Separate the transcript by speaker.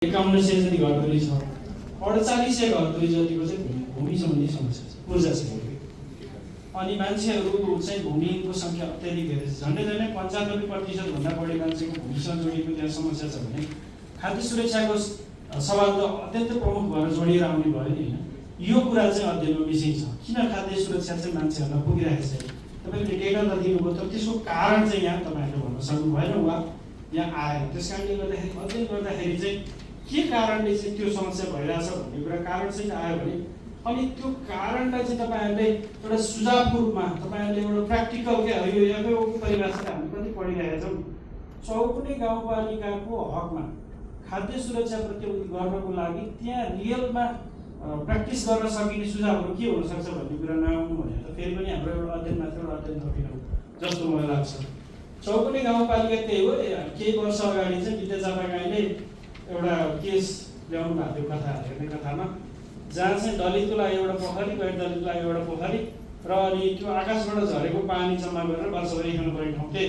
Speaker 1: 5100 जति घरधुरी छ, 4800 घरधुरी जतिको चाहिँ भूमि सम्बन्धी समस्या छ, ऊर्जा छ। अनि मान्छेहरू चाहिँ भूमिको सङ्ख्या अत्याधिक धेरै छ, झन्डै 95% भन्दा बढी मान्छेको भूमिसँग जोडिएको त्यहाँ समस्या छ भने खाद्य सुरक्षाको सवाल त अत्यन्तै प्रमुख भएर जोडिएर आउने भयो नि होइन। यो कुरा चाहिँ अध्ययनमा मिसिङ छ, किन खाद्य सुरक्षा चाहिँ मान्छेहरूलाई पुगिरहेको छैन। तपाईँले डेटा त दिनुभयो, तर त्यसको कारण चाहिँ यहाँ तपाईँहरूले भन्न सक्नु भएन वा यहाँ आएन। त्यस कारणले गर्दाखेरि अध्ययन गर्दाखेरि चाहिँ के कारणले चाहिँ त्यो समस्या भइरहेछ भन्ने कुरा कारण चाहिँ आयो भने अनि त्यो कारणलाई चाहिँ तपाईँहरूले एउटा सुझावको रूपमा तपाईँहरूले एउटा प्र्याक्टिकल क्या यो एफएओको परिभाषा हामी कति पढिरहेका छौँ। चौकुने गाउँपालिकाको हकमा खाद्य सुरक्षा प्रत्याभूति गर्नको लागि त्यहाँ रियलमा प्र्याक्टिस गर्न सकिने सुझावहरू के हुनसक्छ भन्ने कुरा नआउनु भनेर त फेरि पनि हाम्रो एउटा अध्ययन मात्र एउटा अध्ययन थपिनु जस्तो मलाई लाग्छ। चौकुने गाउँपालिका त्यही हो, केही वर्ष अगाडि चाहिँ विद्या चापागाईले एउटा केस ल्याउनु भएको थियो कथा हेर्ने कथामा, जहाँ चाहिँ दलितको लागि एउटा पोखरी, गैर दलितको लागि एउटा पोखरी र अनि त्यो आकाशबाट झरेको पानी जम्मा गरेर वर्षभरि खानु पर्ने ठाउँ त्यही